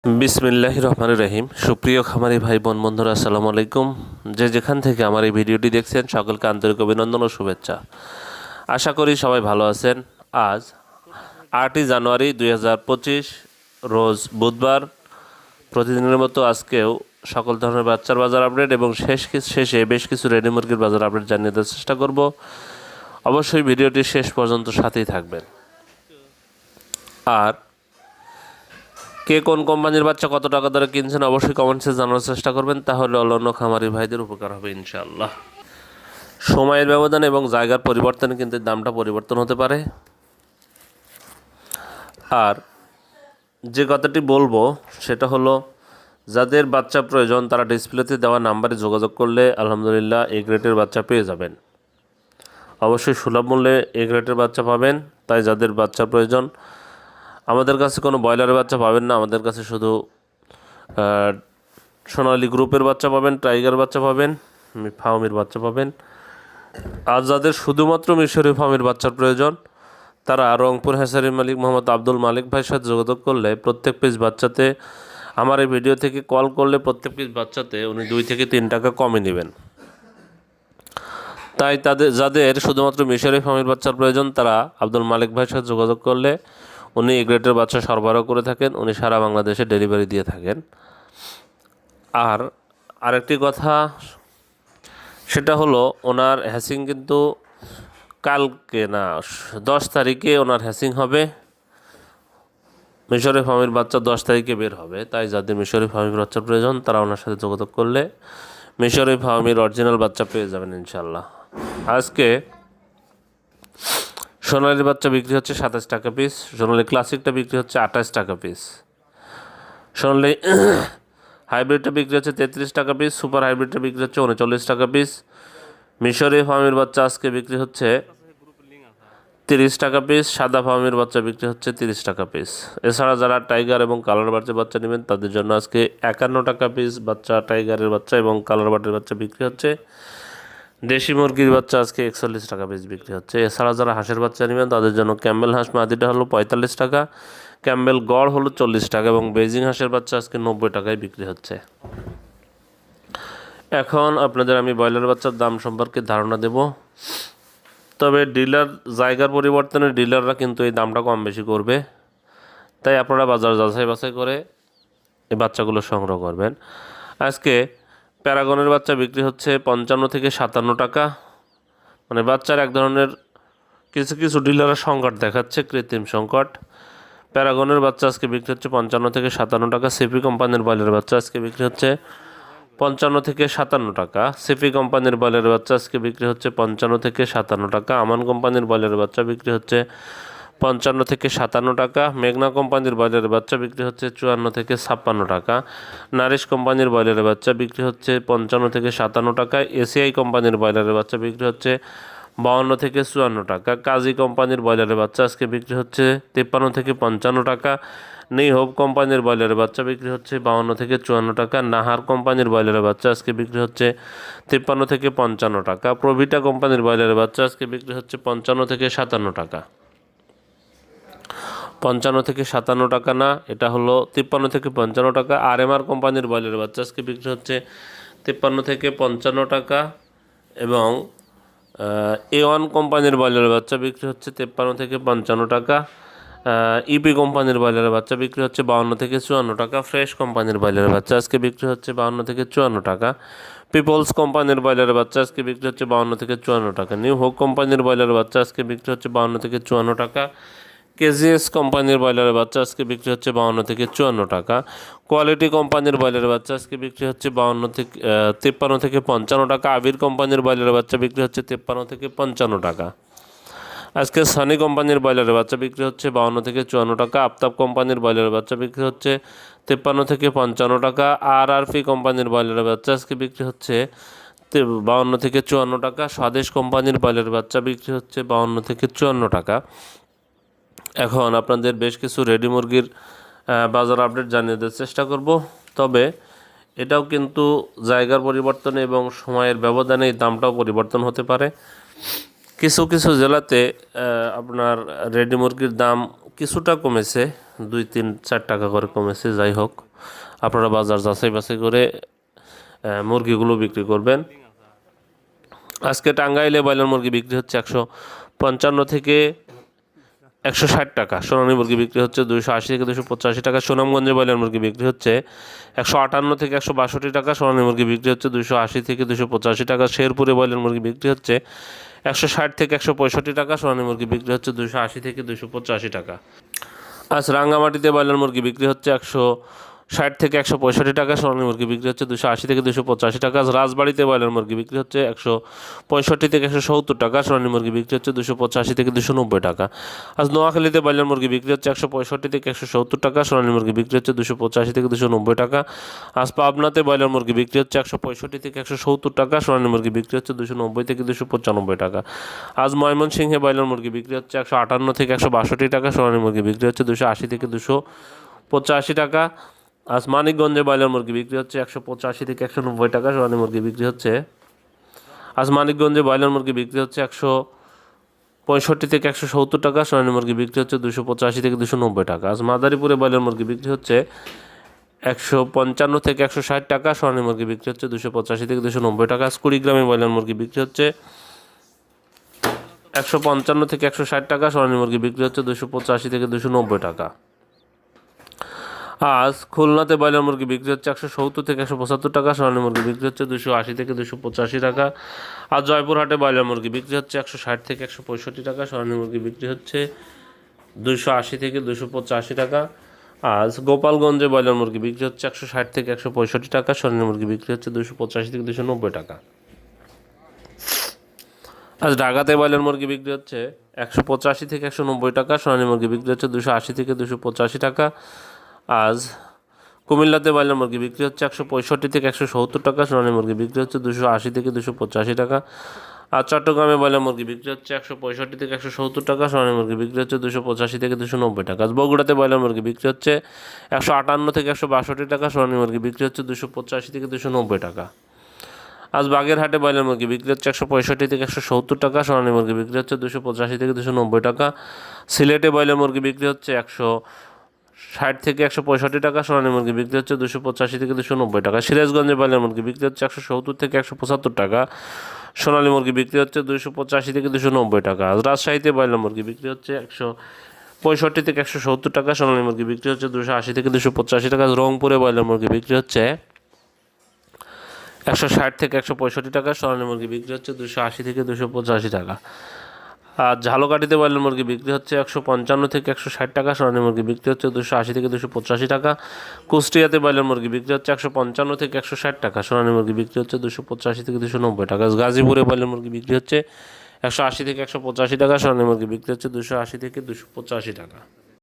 বিসমিল্লাহির রহমানির রহিম। সুপ্রিয় খামারি ভাই বোন বন্ধুরা, আসসালামু আলাইকুম। যে যেখান থেকে আমার এই ভিডিওটি দেখছেন সকলকে আন্তরিক অভিনন্দন ও শুভেচ্ছা। আশা করি সবাই ভালো আছেন। আজ 8ই জানুয়ারি 2025 রোজ বুধবার। প্রতিদিনের মতো আজকেও সকল ধরনের বাচ্চার বাজার আপডেট এবং শেষে বেশ কিছু রেডি মুরগির বাজার আপডেট জানিয়ে দেওয়ার চেষ্টা করব। অবশ্যই ভিডিওটি শেষ পর্যন্ত সাথেই থাকবেন। আর কে কোন কোম্পানির বাচ্চা কত টাকা দরে কিনছেন অবশ্যই কমেন্টসে জানার চেষ্টা করবেন, তাহলে অন্যান্য খামারি ভাইদের উপকার হবে ইনশাআল্লাহ। সময়ের ব্যবধান এবং জায়গার পরিবর্তনে কিন্তু দামটা পরিবর্তন হতে পারে। আর যে কথাটি বলবো সেটা হলো, যাদের বাচ্চা প্রয়োজন তারা ডিসপ্লেতে দেওয়া নাম্বারে যোগাযোগ করলে আলহামদুলিল্লাহ এ গ্রেডের বাচ্চা পেয়ে যাবেন। অবশ্যই সুলভ মূল্যে এ গ্রেডের বাচ্চা পাবেন। তাই যাদের বাচ্চা প্রয়োজন, আমাদের কাছে কোনো ব্রয়লারের বাচ্চা পাবেন না, আমাদের কাছে শুধু সোনালী গ্রুপের বাচ্চা পাবেন, টাইগার বাচ্চা পাবেন, ফার্মের বাচ্চা পাবেন। আর যাদের শুধুমাত্র মিশরি ফার্মের বাচ্চার প্রয়োজন তারা রংপুর হ্যাচারির মালিক মোহাম্মদ আব্দুল মালিক ভাইয়ের সাথে যোগাযোগ করলে প্রত্যেক পিস বাচ্চাতে, আমার এই ভিডিও থেকে কল করলে প্রত্যেক পিস বাচ্চাতে উনি 2 থেকে 3 টাকা কমে নেবেন। তাই যাদের শুধুমাত্র মিশরি ফার্মের বাচ্চার প্রয়োজন তারা আব্দুল মালিক ভাইয়ের সাথে যোগাযোগ করলে উনি এ গ্রেডের বাচ্চা সরবরাহ করে থাকেন। উনি সারা বাংলাদেশে ডেলিভারি দিয়ে থাকেন। আর আরেকটি কথা, সেটা হলো ওনার হ্যাসিং কিন্তু কালকে না 10 তারিখে ওনার হ্যাসিং হবে। মিশরি ফার্মের বাচ্চা 10 তারিখে বের হবে। তাই যাদের মিশরি ফার্মের বাচ্চার প্রয়োজন তারা ওনার সাথে যোগাযোগ করলে মিশরি ফার্মের অরিজিনাল বাচ্চা পেয়ে যাবেন ইনশাল্লাহ। আজকে সোনালি বাচ্চা বিক্রি হচ্ছে 27 টাকা পিস, সোনালি ক্লাসিকটা বিক্রি হচ্ছে 28 টাকা পিস, সোনালি হাইব্রিডটা বিক্রি হচ্ছে 33 টাকা পিস, সুপার হাইব্রিডটা বিক্রি হচ্ছে 39 টাকা পিস। মিশরি ফার্মের বাচ্চা আজকে বিক্রি হচ্ছে 30 টাকা পিস, সাদা ফার্মের বাচ্চা বিক্রি হচ্ছে 30 টাকা পিস। এছাড়া যারা টাইগার এবং কালার বার্ডের বাচ্চা নেবেন তাদের জন্য আজকে 51 টাকা পিস বাচ্চা টাইগারের বাচ্চা এবং কালার বার্ডের বাচ্চা বিক্রি হচ্ছে। দেশি মুরগির বাচ্চা আজকে 41 টাকা পিস বিক্রি হচ্ছে। এছাড়া যারা হাঁসের বাচ্চা নেবেন তাদের জন্য ক্যাম্বেল হাঁস মাদিটা হলো 45 টাকা, ক্যাম্বেল গড় হলো 40 টাকা এবং বেজিং হাঁসের বাচ্চা আজকে 90 টাকায় বিক্রি হচ্ছে। এখন আপনাদের আমি ব্রয়লার বাচ্চার দাম সম্পর্কে ধারণা দেব। তবে ডিলার জায়গার পরিবর্তনে ডিলাররা কিন্তু এই দামটা কম বেশি করবে, তাই আপনারা বাজার যাচাই বাছাই করে এই বাচ্চাগুলো সংগ্রহ করবেন। আজকে প্যারাগনের বাচ্চা বিক্রি হচ্ছে 55 থেকে 57 টাকা। মানে বাচ্চার এক ধরনের কিছু কিছু ডিলাররা সংকট দেখাচ্ছে, কৃত্রিম সংকট। প্যারাগনের বাচ্চা আজকে বিক্রি হচ্ছে 55 থেকে 57 টাকা। সিপি কোম্পানির ব্রয়লার বাচ্চা আজকে বিক্রি হচ্ছে 55 থেকে 57 টাকা। সিপি কোম্পানির ব্রয়লার বাচ্চা আজকে বিক্রি হচ্ছে 55 থেকে 57 টাকা। আমান কোম্পানির ব্রয়লার বাচ্চা বিক্রি হচ্ছে 55 থেকে 57 টাকা। মেঘনা কোম্পানির ব্রয়লার বাচ্চা বিক্রি হচ্ছে 54 থেকে 56 টাকা। নারিশ কোম্পানির ব্রয়লার বাচ্চা বিক্রি হচ্ছে 55 থেকে 57 টাকা। এসিআই কোম্পানির ব্রয়লারের বাচ্চা বিক্রি হচ্ছে 52 থেকে 54 টাকা। কাজী কোম্পানির ব্রয়লারের বাচ্চা আজকে বিক্রি হচ্ছে 53 থেকে 55 টাকা। নেই হোপ কোম্পানির ব্রয়লারের বাচ্চা বিক্রি হচ্ছে 52 থেকে 54 টাকা। নাহার কোম্পানির ব্রয়লারের বাচ্চা আজকে বিক্রি হচ্ছে 53 থেকে 55 টাকা। প্রভিটা কোম্পানির ব্রয়লারের বাচ্চা আজকে বিক্রি হচ্ছে 55 থেকে 57 টাকা। 55 থেকে 57 টাকা না, এটা হলো 53 থেকে 55 টাকা। আরএমআর কোম্পানির ব্রয়লারের বাচ্চা আজকে বিক্রি হচ্ছে 53 থেকে 55 টাকা এবং A1 কোম্পানির ব্রয়লারের বাচ্চা বিক্রি হচ্ছে 53 থেকে 55 টাকা। ইপি কোম্পানির ব্রয়লারের বাচ্চা বিক্রি হচ্ছে 52 থেকে 54 টাকা। ফ্রেশ কোম্পানির ব্রয়লারের বাচ্চা আজকে বিক্রি হচ্ছে 52 থেকে 54 টাকা। পিপলস কোম্পানির ব্রয়লারের বাচ্চা আজকে বিক্রি হচ্ছে 52 থেকে 54 টাকা। নিউ হোক কোম্পানির ব্রয়লারের বাচ্চা আজকে বিক্রি হচ্ছে 52 থেকে 54 টাকা। কেজিএস কোম্পানির ব্রয়লারের বাচ্চা আজকে বিক্রি হচ্ছে 52 থেকে 54 টাকা। কোয়ালিটি কোম্পানির ব্রয়লারের বাচ্চা আজকে বিক্রি হচ্ছে 53 থেকে 55 টাকা। আবির কোম্পানির ব্রয়লারের বাচ্চা বিক্রি হচ্ছে 53 থেকে 55 টাকা। আজকে সানি কোম্পানির ব্রয়লারের বাচ্চা বিক্রি হচ্ছে 52 থেকে 54 টাকা। আফতাব কোম্পানির ব্রয়লারের বাচ্চা বিক্রি হচ্ছে 53 থেকে 55 টাকা। আরআরপি কোম্পানির ব্রয়লারের বাচ্চা আজকে বিক্রি হচ্ছে 52 থেকে 54 টাকা। স্বদেশ কোম্পানির ব্রয়লারের বাচ্চা বিক্রি হচ্ছে 52 থেকে 54 টাকা। এখন আপনাদের বেশ কিছু রেডি মুরগির বাজার আপডেট জানিয়ে দেওয়ার চেষ্টা করব। তবে এটাও কিন্তু জায়গার পরিবর্তনে এবং সময়ের ব্যবধানে এই দামটাও পরিবর্তন হতে পারে। কিছু কিছু জেলাতে আপনার রেডি মুরগির দাম কিছুটা কমেছে, 2, 3, 4 টাকা করে কমেছে। যাই হোক, আপনারা বাজার যাচাই বাছাই করে মুরগিগুলো বিক্রি করবেন। আজকে টাঙ্গাইলে ব্রয়লার মুরগি বিক্রি হচ্ছে 155 থেকে 160 টাকা, সোনালী মুরগি বিক্রি হচ্ছে 280 থেকে 285 টাকা। সুনামগঞ্জে ব্রয়লার মুরগি বিক্রি হচ্ছে 158 থেকে 162 টাকা, সোনালী মুরগি বিক্রি হচ্ছে 280 থেকে 285 টাকা। শেরপুরে ব্রয়লার মুরগি বিক্রি হচ্ছে 160 থেকে 165 টাকা, সোনালী মুরগি বিক্রি হচ্ছে 280 থেকে 285 টাকা। আজ রাঙ্গামাটিতে ব্রয়লার মুরগি বিক্রি হচ্ছে 160 থেকে 165 টাকা, সোনালী মুরগি বিক্রি হচ্ছে 280 থেকে 285 টাকা। আজ রাজবাড়িতে ব্রয়লার মুরগি বিক্রি হচ্ছে 165 থেকে 170 টাকা, সোনালী মুরগি বিক্রি হচ্ছে 285 থেকে 290 টাকা। আজ নোয়াখালীতে ব্রয়লার মুরগি বিক্রি হচ্ছে 165 থেকে 170 টাকা, সোনালী মুরগি বিক্রি হচ্ছে 285 থেকে 290 টাকা। আজ পাবনাতে ব্রয়লার মুরগি বিক্রি হচ্ছে 165 থেকে 170 টাকা, সোনালী মুরগি বিক্রি হচ্ছে 290 থেকে 295 টাকা। আজ ময়মনসিংহে ব্রয়লার মুরগি বিক্রি হচ্ছে 158 থেকে 162 টাকা, সোনালী মুরগি বিক্রি হচ্ছে 280 থেকে 285 টাকা। আজ মানিকগঞ্জে ব্রয়লার মুরগি বিক্রি হচ্ছে 185 থেকে 190 টাকা, সোনালী মুরগি বিক্রি হচ্ছে আজ মানিকগঞ্জে ব্রয়লার মুরগি বিক্রি হচ্ছে 165 থেকে 170 টাকা, সোনালী মুরগি বিক্রি হচ্ছে 285 থেকে 290 টাকা। আজ মাদারীপুরে ব্রয়লার মুরগি বিক্রি হচ্ছে 155 থেকে 160 টাকা, সোনালী মুরগি বিক্রি হচ্ছে 285 থেকে 290 টাকা। আজ কুড়িগ্রামে ব্রয়লার মুরগি বিক্রি হচ্ছে 155 থেকে 160 টাকা, সোনালী মুরগি বিক্রি হচ্ছে 285 থেকে 290 টাকা। আজ খুলনাতে ব্রয়লার মুরগি বিক্রি হচ্ছে 170 থেকে 175 টাকা, সোনালী মুরগি বিক্রি হচ্ছে 280 থেকে 285 টাকা। আজ জয়পুরহাটে ব্রয়লার মুরগি বিক্রি হচ্ছে 160 থেকে 165 টাকা, সোনালী মুরগি বিক্রি হচ্ছে 280 থেকে 285 টাকা। আজ গোপালগঞ্জে ব্রয়লার মুরগি বিক্রি হচ্ছে 160 থেকে 165 টাকা, সোনালী মুরগি বিক্রি হচ্ছে 285 থেকে 290 টাকা। আজ ঢাকাতে ব্রয়লার মুরগি বিক্রি হচ্ছে 185 থেকে 190 টাকা, সোনালী মুরগি বিক্রি হচ্ছে 280 থেকে 285 টাকা। আজ কুমিল্লাতে ব্রয়লার মুরগি বিক্রি হচ্ছে 165 থেকে 170 টাকা, সোনালী মুরগি বিক্রি হচ্ছে 280 থেকে 285 টাকা। আর চট্টগ্রামে ব্রয়লার মুরগি বিক্রি হচ্ছে 165 থেকে 170 টাকা, সোনালী মুরগি বিক্রি হচ্ছে 285 থেকে 290 টাকা। আজ বগুড়াতে ব্রয়লার মুরগি বিক্রি হচ্ছে 158 থেকে 162 টাকা, সোনালী মুরগি বিক্রি হচ্ছে 285 থেকে 290 টাকা। আজ বাগেরহাটে ব্রয়লার মুরগি বিক্রি হচ্ছে 165 থেকে 170 টাকা, সোনালী মুরগি বিক্রি হচ্ছে 285 থেকে 290 টাকা। সিলেটে ব্রয়লার মুরগি বিক্রি হচ্ছে 160 থেকে 165 টাকা, সোনালী মুরগি বিক্রি হচ্ছে 285 থেকে 290 টাকা। সিরাজগঞ্জে ব্রয়লার মুরগি বিক্রি হচ্ছে 170 থেকে 175 টাকা, সোনালী মুরগি বিক্রি হচ্ছে 285 থেকে 290 টাকা। আজ রাজশাহীতে ব্রয়লার মুরগি বিক্রি হচ্ছে 165 থেকে 170 টাকা, সোনালী মুরগি বিক্রি হচ্ছে 280 থেকে 285 টাকা। রংপুরে ব্রয়লার মুরগি বিক্রি হচ্ছে 160 থেকে 165 টাকা, সোনালী মুরগি বিক্রি হচ্ছে 280 থেকে 285 টাকা। আর ঝালকাঠিতে ব্রয়লার মুরগি বিক্রি হচ্ছে 155 থেকে 160 টাকা, সোনালী মুরগি বিক্রি হচ্ছে 280 থেকে 285 টাকা। কুষ্টিয়াতে ব্রয়লার মুরগি বিক্রি হচ্ছে 155 থেকে 160 টাকা, সোনালী মুরগি বিক্রি হচ্ছে 285 থেকে 290 টাকা। গাজীপুরে ব্রয়লার মুরগি বিক্রি হচ্ছে 180 থেকে 185 টাকা, সোনালী মুরগি বিক্রি হচ্ছে 280 থেকে 285 টাকা।